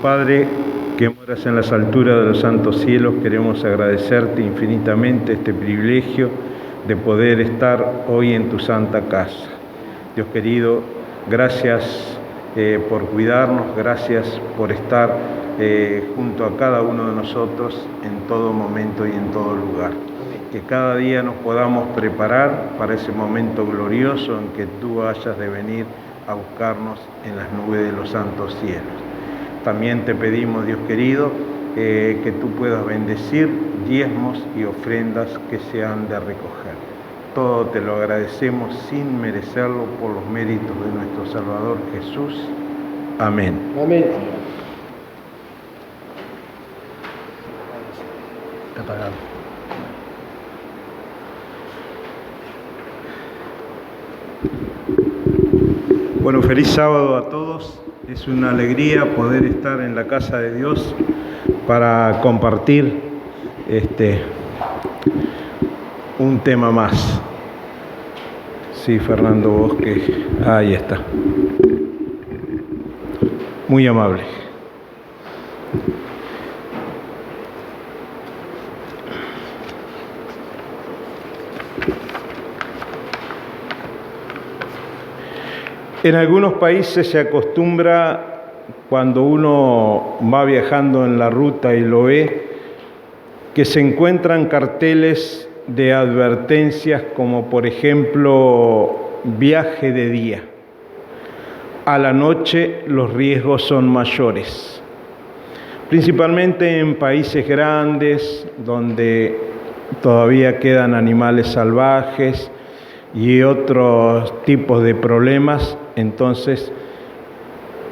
Padre, que moras en las alturas de los santos cielos, queremos agradecerte infinitamente este privilegio de poder estar hoy en tu santa casa. Dios querido, gracias por cuidarnos, gracias por estar junto a cada uno de nosotros en todo momento y en todo lugar. Que cada día nos podamos preparar para ese momento glorioso en que tú hayas de venir a buscarnos en las nubes de los santos cielos. También te pedimos, Dios querido, que tú puedas bendecir diezmos y ofrendas que se han de recoger. Todo te lo agradecemos sin merecerlo por los méritos de nuestro Salvador Jesús. Amén. Amén. Apagado. Bueno, feliz sábado a todos. Es una alegría poder estar en la casa de Dios para compartir un tema más. Sí, Fernando Bosque, ahí está. Muy amable. En algunos países se acostumbra, cuando uno va viajando en la ruta y lo ve, que se encuentran carteles de advertencias como, por ejemplo, viaje de día. A la noche los riesgos son mayores. Principalmente en países grandes, donde todavía quedan animales salvajes y otros tipos de problemas, entonces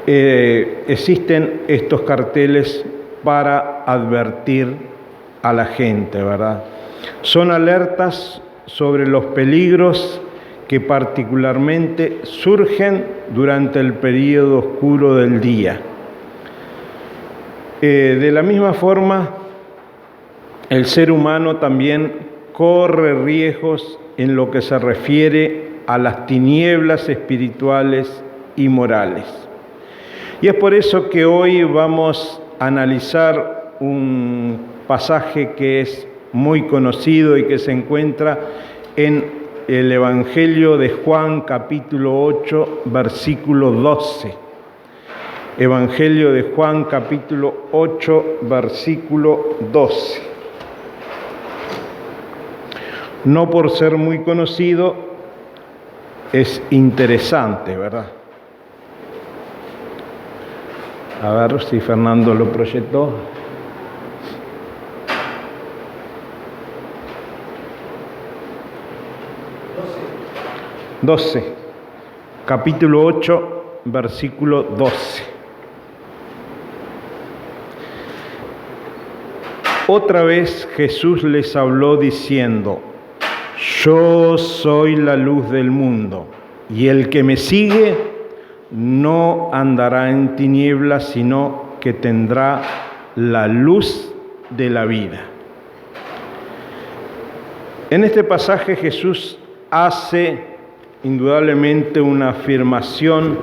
existen estos carteles para advertir a la gente, ¿verdad? Son alertas sobre los peligros que particularmente surgen durante el período oscuro del día. De la misma forma, el ser humano también corre riesgos en lo que se refiere a las tinieblas espirituales y morales. Y es por eso que hoy vamos a analizar un pasaje que es muy conocido y que se encuentra en el Evangelio de Juan, capítulo 8, versículo 12. Evangelio de Juan, capítulo 8, versículo 12. No por ser muy conocido, es interesante, ¿verdad? A ver si Fernando lo proyectó. Capítulo 8, versículo 12. Otra vez Jesús les habló diciendo: Yo soy la luz del mundo, y el que me sigue no andará en tinieblas, sino que tendrá la luz de la vida. En este pasaje Jesús hace indudablemente una afirmación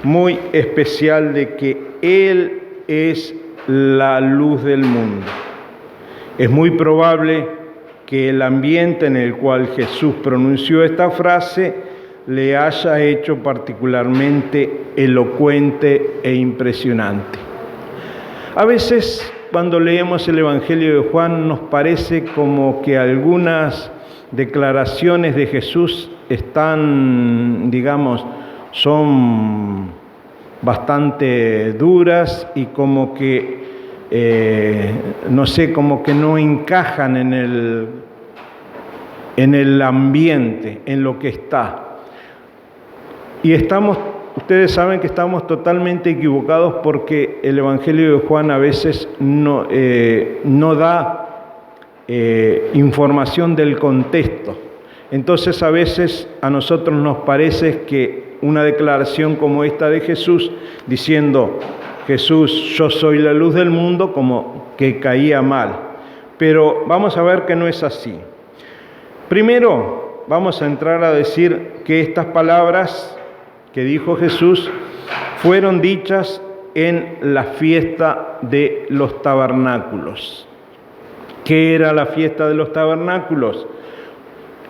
muy especial de que Él es la luz del mundo. Es muy probable que el ambiente en el cual Jesús pronunció esta frase le haya hecho particularmente elocuente e impresionante. A veces, cuando leemos el Evangelio de Juan, nos parece como que algunas declaraciones de Jesús están, digamos, son bastante duras y como que, no sé, como que no encajan en el ambiente, en lo que está. Y ustedes saben que estamos totalmente equivocados porque el Evangelio de Juan a veces no da información del contexto. Entonces a veces a nosotros nos parece que una declaración como esta de Jesús, diciendo, Jesús, yo soy la luz del mundo, como que caía mal. Pero vamos a ver que no es así. Primero vamos a entrar a decir que estas palabras que dijo Jesús fueron dichas en la fiesta de los tabernáculos. ¿Qué era la fiesta de los tabernáculos?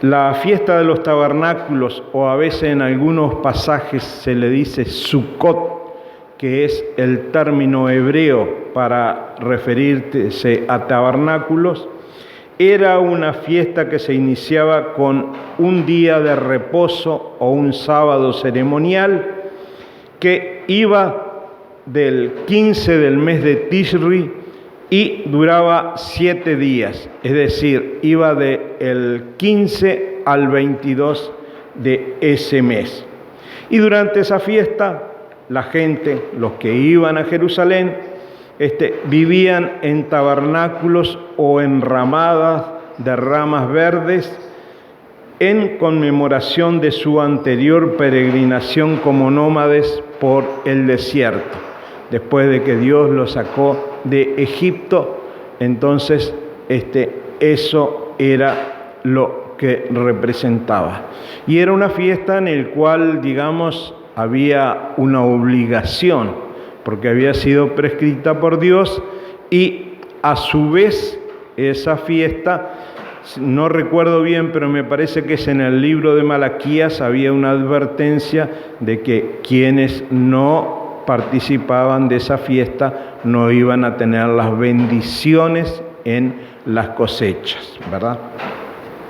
La fiesta de los tabernáculos, o a veces en algunos pasajes se le dice Sukkot, que es el término hebreo para referirse a tabernáculos, era una fiesta que se iniciaba con un día de reposo o un sábado ceremonial que iba del 15 del mes de Tishri y duraba 7 días, es decir, iba del 15 al 22 de ese mes. Y durante esa fiesta, la gente, los que iban a Jerusalén, vivían en tabernáculos o en ramadas de ramas verdes en conmemoración de su anterior peregrinación como nómades por el desierto. Después de que Dios los sacó de Egipto, entonces eso era lo que representaba. Y era una fiesta en la cual, digamos, había una obligación, porque había sido prescrita por Dios, y a su vez esa fiesta, no recuerdo bien, pero me parece que es en el libro de Malaquías, había una advertencia de que quienes no participaban de esa fiesta no iban a tener las bendiciones en las cosechas, ¿verdad?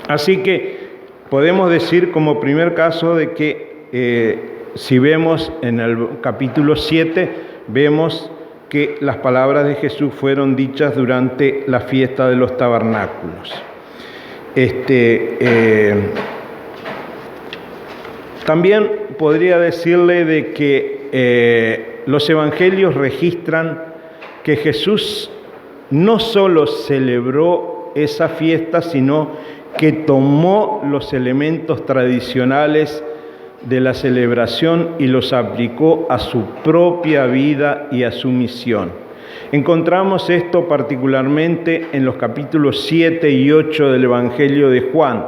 Así que podemos decir como primer caso de que si vemos en el capítulo 7, vemos que las palabras de Jesús fueron dichas durante la fiesta de los tabernáculos. También podría decirle de que los evangelios registran que Jesús no solo celebró esa fiesta, sino que tomó los elementos tradicionales de la celebración y los aplicó a su propia vida y a su misión. Encontramos esto particularmente en los capítulos 7 y 8 del Evangelio de Juan,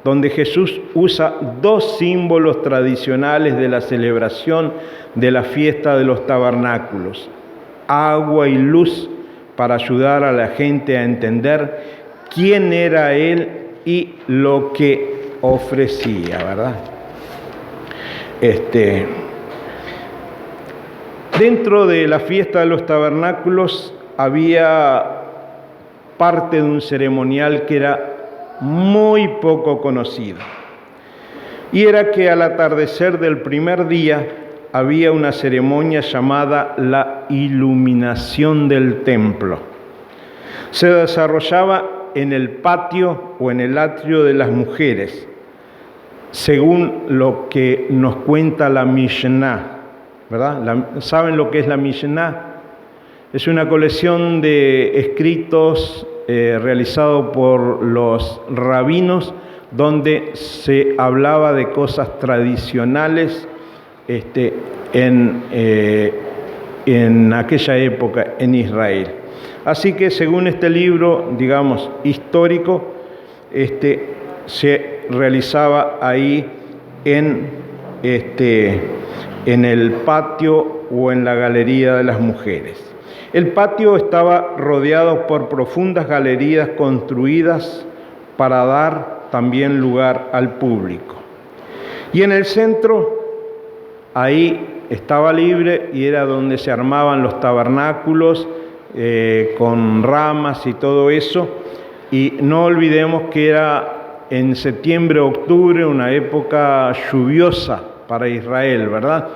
donde Jesús usa 2 símbolos tradicionales de la celebración de la fiesta de los tabernáculos: agua y luz, para ayudar a la gente a entender quién era Él y lo que ofrecía, ¿verdad? Dentro de la fiesta de los tabernáculos había parte de un ceremonial que era muy poco conocido. Y era que al atardecer del primer día había una ceremonia llamada la iluminación del templo. Se desarrollaba en el patio o en el atrio de las mujeres, según lo que nos cuenta la Mishnah, ¿verdad? ¿Saben lo que es la Mishnah? Es una colección de escritos realizado por los rabinos, donde se hablaba de cosas tradicionales en aquella época en Israel. Así que según este libro, digamos, histórico, se realizaba ahí en el patio o en la galería de las mujeres. El patio estaba rodeado por profundas galerías construidas para dar también lugar al público. Y en el centro, ahí estaba libre y era donde se armaban los tabernáculos con ramas y todo eso. Y no olvidemos que era en septiembre, octubre, una época lluviosa para Israel, ¿verdad?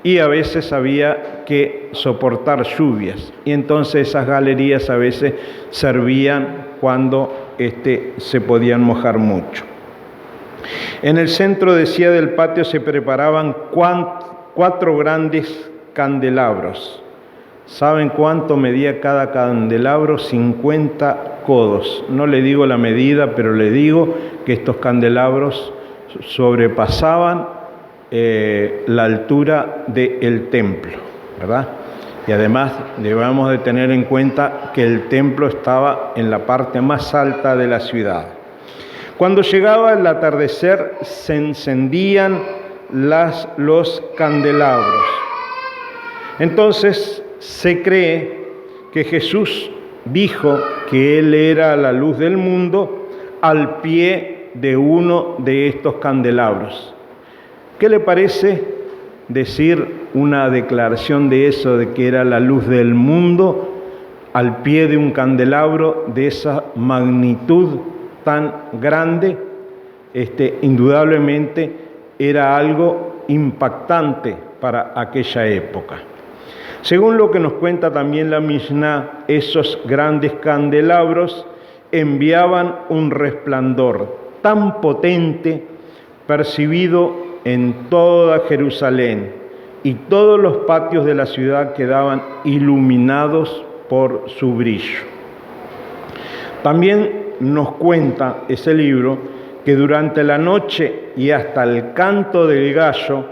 Y a veces había que soportar lluvias. Y entonces esas galerías a veces servían cuando se podían mojar mucho. En el centro, decía, del patio se preparaban 4 grandes candelabros. ¿Saben cuánto medía cada candelabro? 50 codos. No le digo la medida, pero le digo que estos candelabros sobrepasaban la altura del templo, ¿verdad? Y además debemos de tener en cuenta que el templo estaba en la parte más alta de la ciudad. Cuando llegaba el atardecer se encendían los candelabros. Entonces se cree que Jesús dijo que Él era la luz del mundo al pie de uno de estos candelabros. ¿Qué le parece decir una declaración de eso, de que era la luz del mundo, al pie de un candelabro de esa magnitud tan grande? Indudablemente era algo impactante para aquella época. Según lo que nos cuenta también la Mishnah, esos grandes candelabros enviaban un resplandor tan potente, percibido en toda Jerusalén, y todos los patios de la ciudad quedaban iluminados por su brillo. También nos cuenta ese libro que durante la noche y hasta el canto del gallo,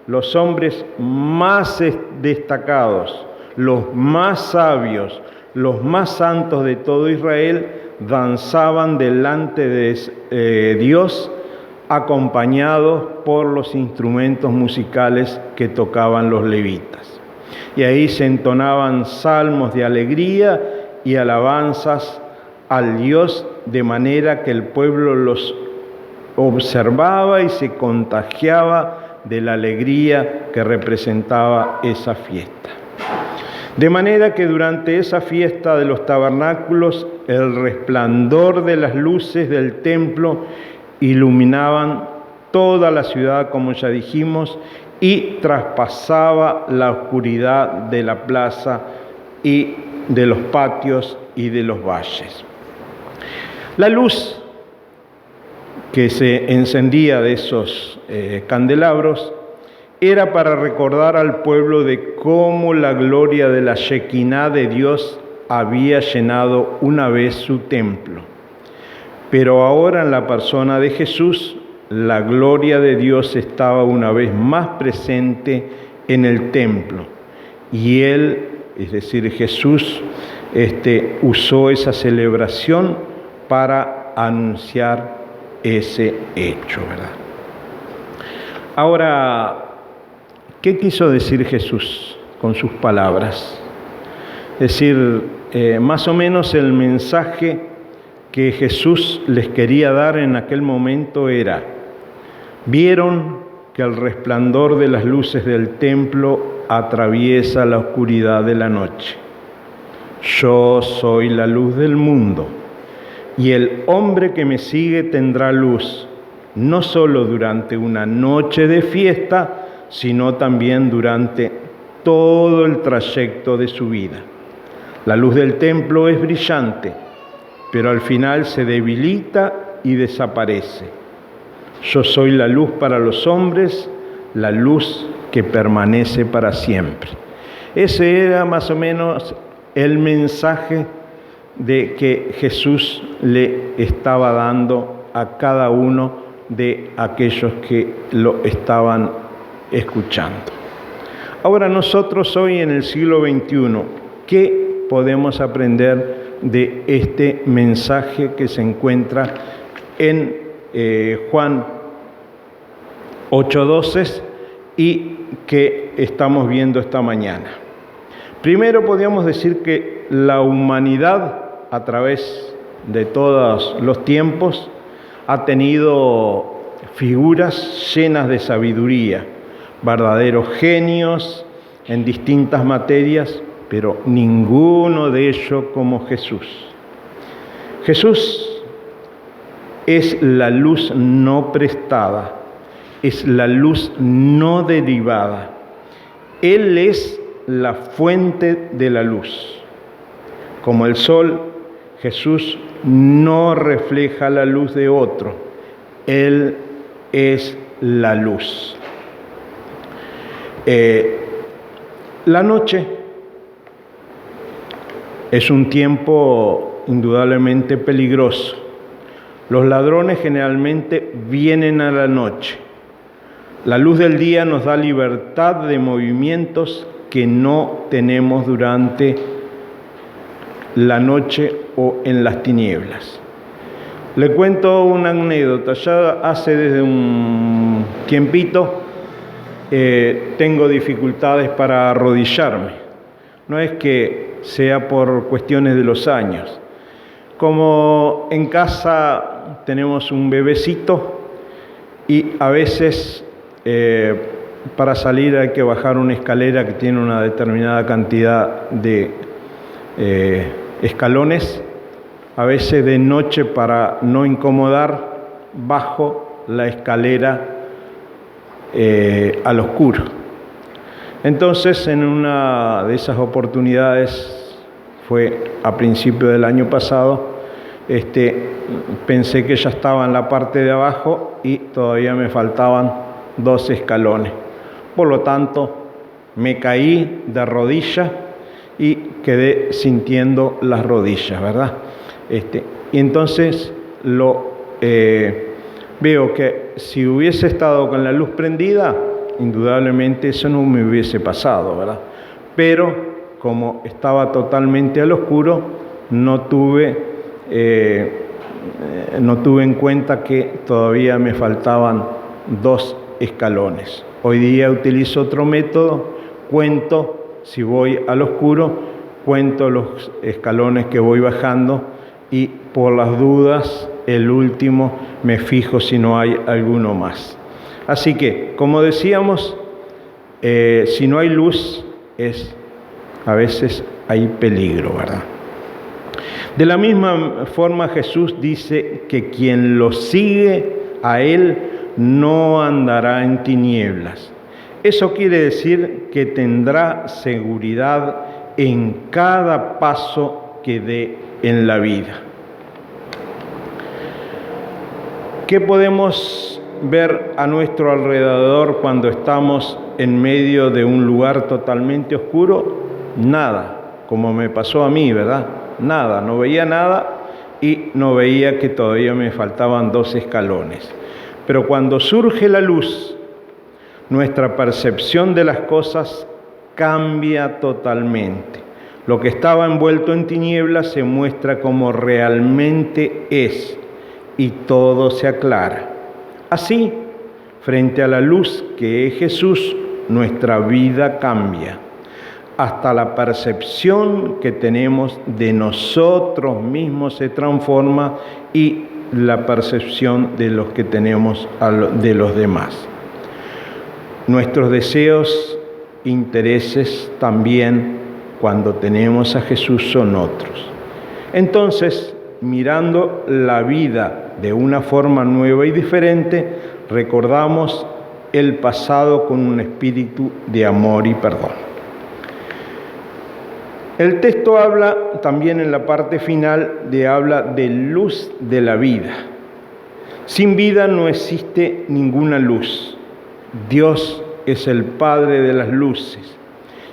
los hombres más destacados, los más sabios, los más santos de todo Israel, danzaban delante de Dios, acompañados por los instrumentos musicales que tocaban los levitas. Y ahí se entonaban salmos de alegría y alabanzas al Dios, de manera que el pueblo los observaba y se contagiaba de la alegría que representaba esa fiesta. De manera que durante esa fiesta de los tabernáculos, el resplandor de las luces del templo iluminaban toda la ciudad, como ya dijimos, y traspasaba la oscuridad de la plaza y de los patios y de los valles. La luz que se encendía de esos candelabros era para recordar al pueblo de cómo la gloria de la Shekinah de Dios había llenado una vez su templo. Pero ahora, en la persona de Jesús, la gloria de Dios estaba una vez más presente en el templo. Y Él, es decir, Jesús, usó esa celebración para anunciar ese hecho, ¿verdad? Ahora, ¿qué quiso decir Jesús con sus palabras? Es decir, más o menos el mensaje que Jesús les quería dar en aquel momento era: vieron que el resplandor de las luces del templo atraviesa la oscuridad de la noche. Yo soy la luz del mundo. Y el hombre que me sigue tendrá luz, no solo durante una noche de fiesta, sino también durante todo el trayecto de su vida. La luz del templo es brillante, pero al final se debilita y desaparece. Yo soy la luz para los hombres, la luz que permanece para siempre. Ese era más o menos el mensaje de que Jesús le estaba dando a cada uno de aquellos que lo estaban escuchando. Ahora, nosotros hoy en el siglo XXI, ¿qué podemos aprender de este mensaje que se encuentra en Juan 8:12 y que estamos viendo esta mañana? Primero, podríamos decir que la humanidad, a través de todos los tiempos, ha tenido figuras llenas de sabiduría, verdaderos genios en distintas materias, pero ninguno de ellos como Jesús. Jesús es la luz no prestada, es la luz no derivada. Él es la fuente de la luz. Como el sol, Jesús no refleja la luz de otro. Él es la luz. La noche es un tiempo indudablemente peligroso. Los ladrones generalmente vienen a la noche. La luz del día nos da libertad de movimientos que no tenemos durante la noche o en las tinieblas. Le cuento una anécdota. Ya hace desde un tiempito tengo dificultades para arrodillarme. No es que sea por cuestiones de los años. Como en casa tenemos un bebecito y a veces para salir hay que bajar una escalera que tiene una determinada cantidad de escalones. A veces de noche, para no incomodar, bajo la escalera al oscuro. Entonces, en una de esas oportunidades, fue a principio del año pasado, pensé que ya estaba en la parte de abajo y todavía me faltaban 2 escalones. Por lo tanto, me caí de rodillas y quedé sintiendo las rodillas, ¿verdad? Y entonces veo que si hubiese estado con la luz prendida, indudablemente eso no me hubiese pasado, ¿verdad? Pero como estaba totalmente al oscuro, no tuve en cuenta que todavía me faltaban 2 escalones. Hoy día utilizo otro método, cuento, si voy al oscuro, cuento los escalones que voy bajando y por las dudas, el último, me fijo si no hay alguno más. Así que, como decíamos, si no hay luz, a veces hay peligro, ¿verdad? De la misma forma, Jesús dice que quien lo sigue a Él no andará en tinieblas. Eso quiere decir que tendrá seguridad en cada paso que dé en la vida. ¿Qué podemos ver a nuestro alrededor cuando estamos en medio de un lugar totalmente oscuro? Nada, como me pasó a mí, ¿verdad? Nada, no veía nada y no veía que todavía me faltaban 2 escalones. Pero cuando surge la luz, nuestra percepción de las cosas cambia totalmente. Lo que estaba envuelto en tinieblas se muestra como realmente es y todo se aclara. Así, frente a la luz que es Jesús, nuestra vida cambia. Hasta la percepción que tenemos de nosotros mismos se transforma y la percepción de los que tenemos de los demás. Nuestros deseos, intereses también, cuando tenemos a Jesús, son otros. Entonces, mirando la vida de una forma nueva y diferente, recordamos el pasado con un espíritu de amor y perdón. El texto habla también en la parte final habla de luz de la vida. Sin vida no existe ninguna luz. Dios es el Padre de las luces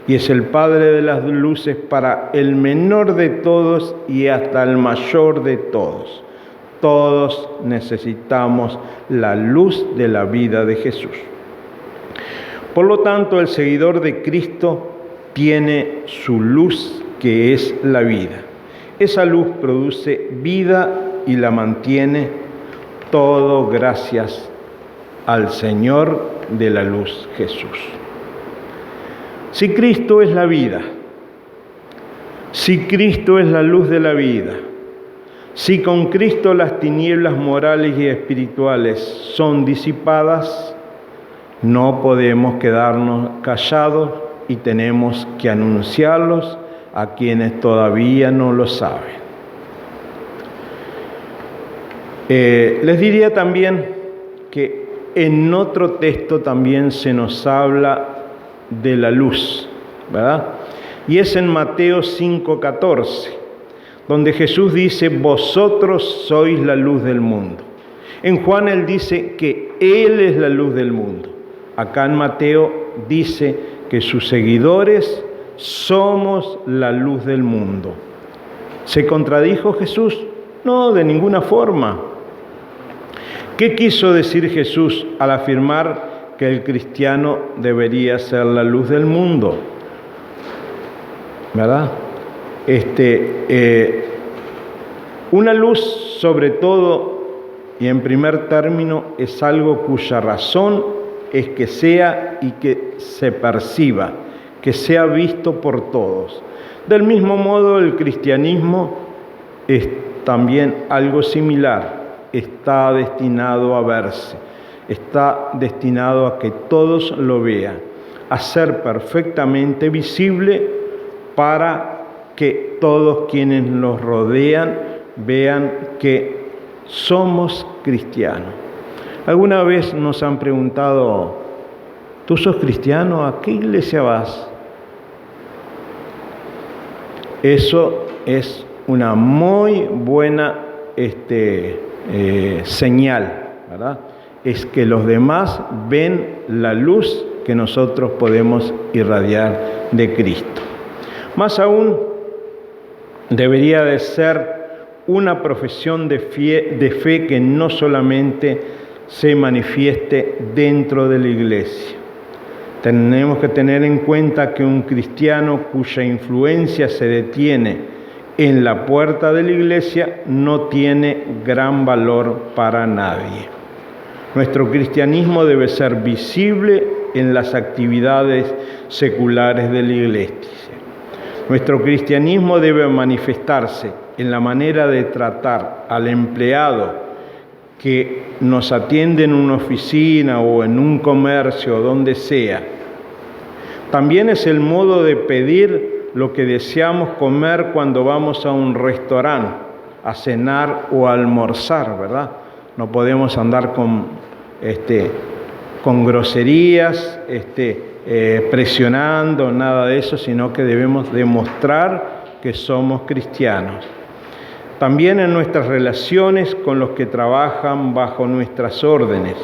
y es el Padre de las luces para el menor de todos y hasta el mayor de todos. Todos necesitamos la luz de la vida de Jesús. Por lo tanto, el seguidor de Cristo tiene su luz, que es la vida. Esa luz produce vida y la mantiene, todo gracias al Señor de la luz, Jesús. Si Cristo es la vida, si Cristo es la luz de la vida, si con Cristo las tinieblas morales y espirituales son disipadas, no podemos quedarnos callados y tenemos que anunciarlos a quienes todavía no lo saben. Les diría también que en otro texto también se nos habla de la luz, ¿verdad? Y es en Mateo 5:14, donde Jesús dice: vosotros sois la luz del mundo. En Juan él dice que Él es la luz del mundo. Acá en Mateo dice que sus seguidores somos la luz del mundo. ¿Se contradijo Jesús? No, de ninguna forma. ¿Qué quiso decir Jesús al afirmar que el cristiano debería ser la luz del mundo? ¿Verdad? Una luz, sobre todo y en primer término, es algo cuya razón es que sea y que se perciba, que sea visto por todos. Del mismo modo, el cristianismo es también algo similar. Está destinado a verse, está destinado a que todos lo vean, a ser perfectamente visible para que todos quienes nos rodean vean que somos cristianos. ¿Alguna vez nos han preguntado: ¿tú sos cristiano? ¿A qué iglesia vas? Eso es una muy buena señal, ¿verdad? Es que los demás ven la luz que nosotros podemos irradiar de Cristo. Más aún, debería de ser una profesión de fe que no solamente se manifieste dentro de la iglesia. Tenemos que tener en cuenta que un cristiano cuya influencia se detiene en la puerta de la iglesia no tiene gran valor para nadie. Nuestro cristianismo debe ser visible en las actividades seculares de la iglesia. Nuestro cristianismo debe manifestarse en la manera de tratar al empleado que nos atiende en una oficina o en un comercio o donde sea. También es el modo de pedir lo que deseamos comer cuando vamos a un restaurante, a cenar o a almorzar, ¿verdad? No podemos andar con groserías, presionando, nada de eso, sino que debemos demostrar que somos cristianos. También en nuestras relaciones con los que trabajan bajo nuestras órdenes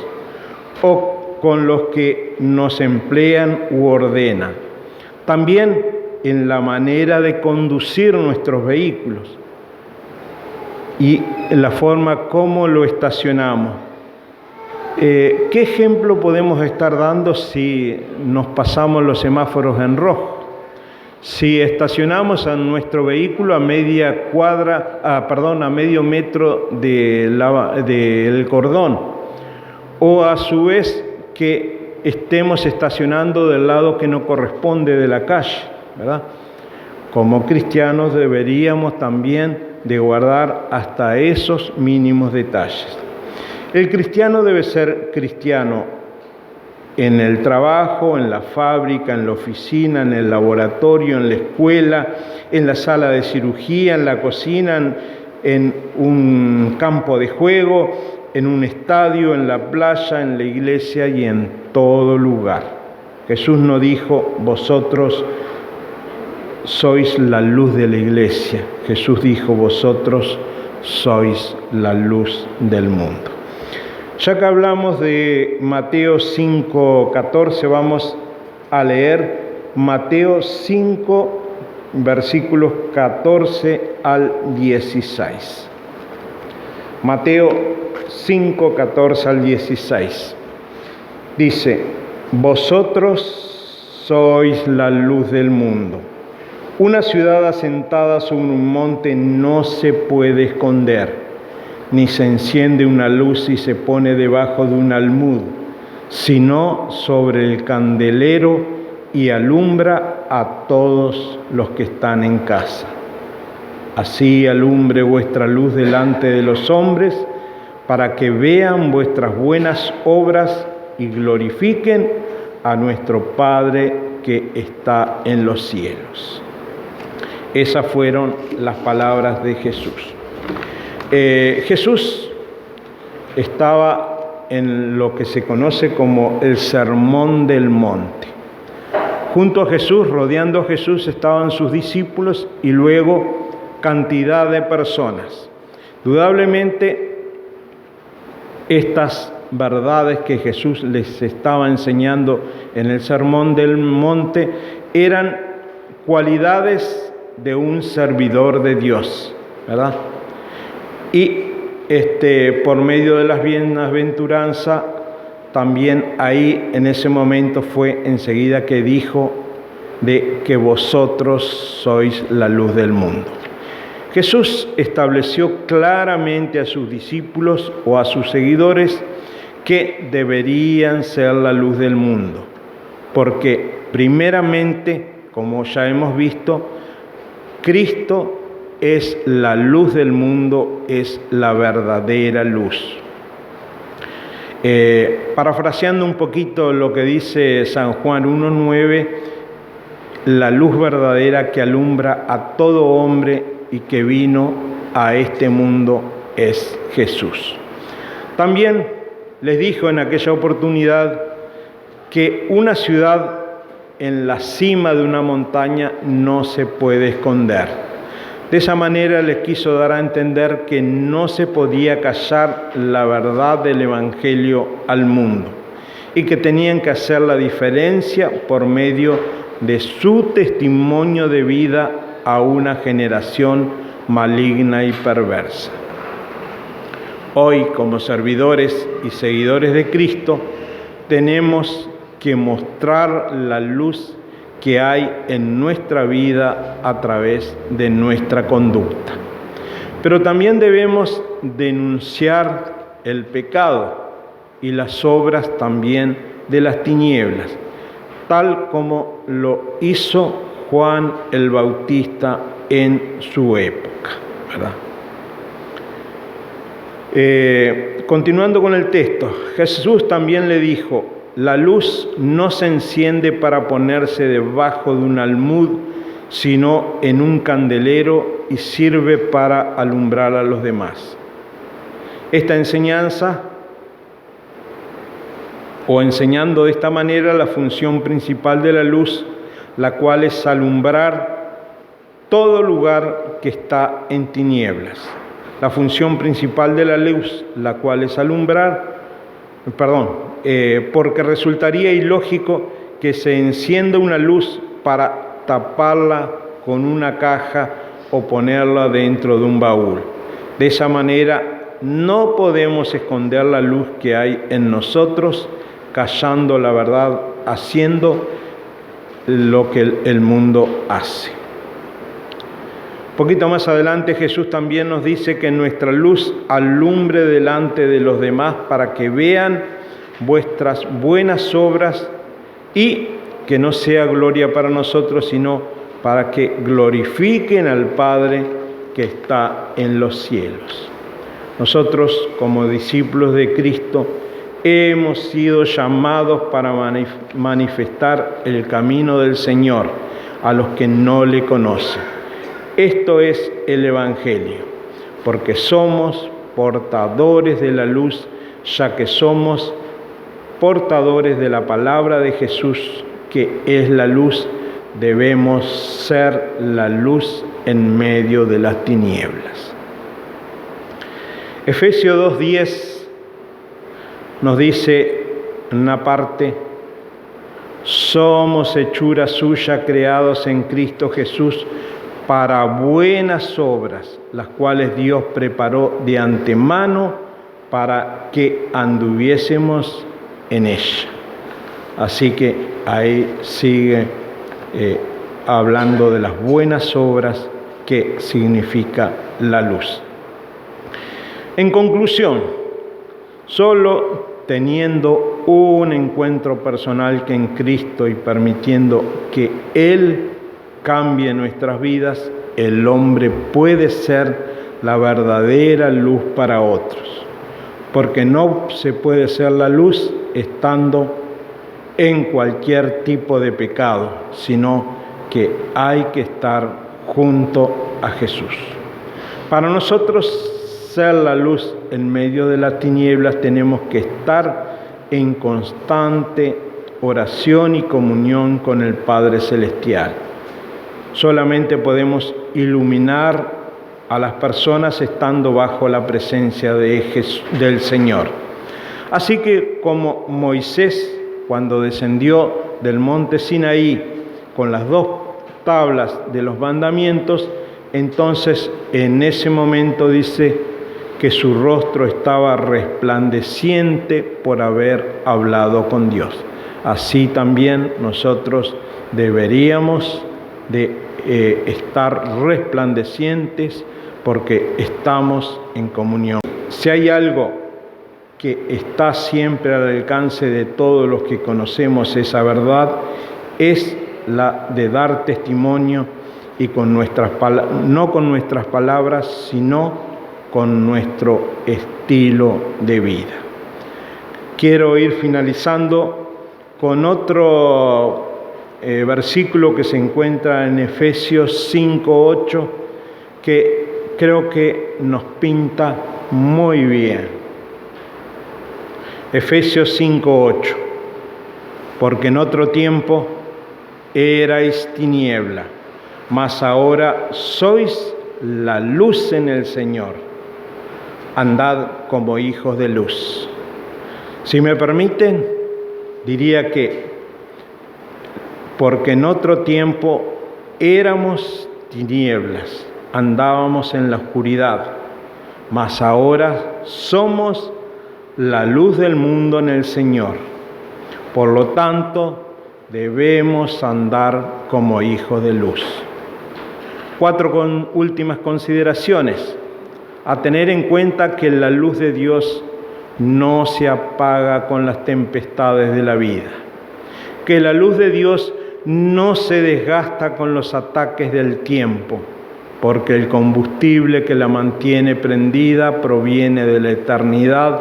o con los que nos emplean u ordenan. También en la manera de conducir nuestros vehículos y en la forma como lo estacionamos. ¿Qué ejemplo podemos estar dando si nos pasamos los semáforos en rojo? Si estacionamos a nuestro vehículo a medio metro del cordón, o a su vez que estemos estacionando del lado que no corresponde de la calle, ¿verdad? Como cristianos deberíamos también de guardar hasta esos mínimos detalles. El cristiano debe ser cristiano en el trabajo, en la fábrica, en la oficina, en el laboratorio, en la escuela, en la sala de cirugía, en la cocina, en un campo de juego, en un estadio, en la playa, en la iglesia y en todo lugar. Jesús no dijo: vosotros sois la luz de la iglesia. Jesús dijo: vosotros sois la luz del mundo. Ya que hablamos de Mateo 5:14, vamos a leer Mateo 5, versículos 14 al 16. Mateo 5, 14 al 16. Dice: vosotros sois la luz del mundo. Una ciudad asentada sobre un monte no se puede esconder, ni se enciende una luz y se pone debajo de un almud, sino sobre el candelero y alumbra a todos los que están en casa. Así alumbre vuestra luz delante de los hombres, para que vean vuestras buenas obras y glorifiquen a nuestro Padre que está en los cielos. Esas fueron las palabras de Jesús. Jesús estaba en lo que se conoce como el Sermón del Monte. Junto a Jesús, rodeando a Jesús, estaban sus discípulos y luego cantidad de personas. Indudablemente, estas verdades que Jesús les estaba enseñando en el Sermón del Monte eran cualidades de un servidor de Dios, ¿verdad? Y por medio de las bienaventuranzas, también ahí en ese momento fue enseguida que dijo de que vosotros sois la luz del mundo. Jesús estableció claramente a sus discípulos o a sus seguidores que deberían ser la luz del mundo, porque primeramente, como ya hemos visto, Cristo es la luz del mundo, es la verdadera luz. Parafraseando un poquito lo que dice San Juan 1:9, la luz verdadera que alumbra a todo hombre y que vino a este mundo es Jesús. También les dijo en aquella oportunidad que una ciudad en la cima de una montaña no se puede esconder. De esa manera les quiso dar a entender que no se podía callar la verdad del Evangelio al mundo y que tenían que hacer la diferencia por medio de su testimonio de vida a una generación maligna y perversa. Hoy, como servidores y seguidores de Cristo, tenemos que mostrar la luz que hay en nuestra vida a través de nuestra conducta. Pero también debemos denunciar el pecado y las obras también de las tinieblas, tal como lo hizo Juan el Bautista en su época, ¿verdad? Continuando con el texto, Jesús también le dijo: la luz no se enciende para ponerse debajo de un almud, sino en un candelero y sirve para alumbrar a los demás. Esta enseñanza, o enseñando de esta manera la función principal de la luz, la cual es alumbrar todo lugar que está en tinieblas. La función principal de la luz, la cual es alumbrar, porque resultaría ilógico que se encienda una luz para taparla con una caja o ponerla dentro de un baúl. De esa manera no podemos esconder la luz que hay en nosotros, callando la verdad, haciendo lo que el mundo hace. Un poquito más adelante Jesús también nos dice que nuestra luz alumbre delante de los demás para que vean vuestras buenas obras y que no sea gloria para nosotros, sino para que glorifiquen al Padre que está en los cielos. Nosotros, como discípulos de Cristo, hemos sido llamados para manifestar el camino del Señor a los que no le conocen. Esto es el Evangelio, porque somos portadores de la luz, ya que somos portadores de la palabra de Jesús, que es la luz. Debemos ser la luz en medio de las tinieblas. Efesios 2:10 nos dice en una parte: somos hechura suya, creados en Cristo Jesús, para buenas obras, las cuales Dios preparó de antemano para que anduviésemos en ella. Así que ahí sigue hablando de las buenas obras que significa la luz. En conclusión, solo teniendo un encuentro personal que en Cristo y permitiendo que Él cambie nuestras vidas, el hombre puede ser la verdadera luz para otros, porque no se puede ser la luz estando en cualquier tipo de pecado, sino que hay que estar junto a Jesús. Para nosotros ser la luz en medio de las tinieblas, tenemos que estar en constante oración y comunión con el Padre Celestial. Solamente podemos iluminar a las personas estando bajo la presencia del Señor. Así que como Moisés, cuando descendió del monte Sinaí con las 2 tablas de los mandamientos, entonces en ese momento dice que su rostro estaba resplandeciente por haber hablado con Dios. Así también nosotros deberíamos de estar resplandecientes porque estamos en comunión. Si hay algo que está siempre al alcance de todos los que conocemos esa verdad, es la de dar testimonio y no con nuestras palabras, sino con nuestro estilo de vida. Quiero ir finalizando con otro versículo que se encuentra en Efesios 5:8, que creo que nos pinta muy bien. Efesios 5:8. Porque en otro tiempo erais tiniebla, mas ahora sois la luz en el Señor. Andad como hijos de luz. Si me permiten, diría que porque en otro tiempo éramos tinieblas, andábamos en la oscuridad, mas ahora somos la luz del mundo en el Señor. Por lo tanto, debemos andar como hijos de luz. 4 últimas consideraciones. A tener en cuenta que la luz de Dios no se apaga con las tempestades de la vida. Que la luz de Dios no se desgasta con los ataques del tiempo, porque el combustible que la mantiene prendida proviene de la eternidad,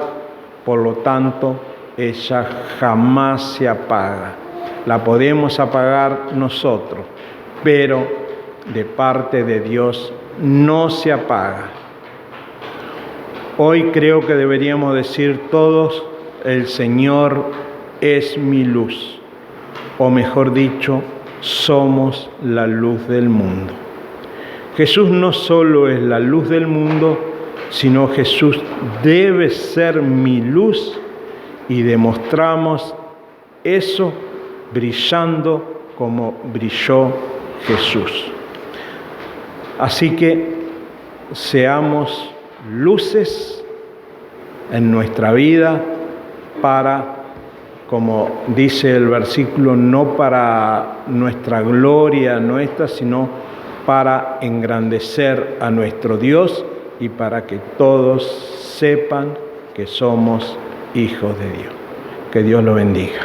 por lo tanto, ella jamás se apaga. La podemos apagar nosotros, pero de parte de Dios no se apaga. Hoy creo que deberíamos decir todos: el Señor es mi luz, o mejor dicho, somos la luz del mundo. Jesús no solo es la luz del mundo, sino Jesús debe ser mi luz, y demostramos eso brillando como brilló Jesús. Así que seamos luces en nuestra vida para, como dice el versículo, no para nuestra gloria nuestra, sino para engrandecer a nuestro Dios y para que todos sepan que somos hijos de Dios. Que Dios lo bendiga.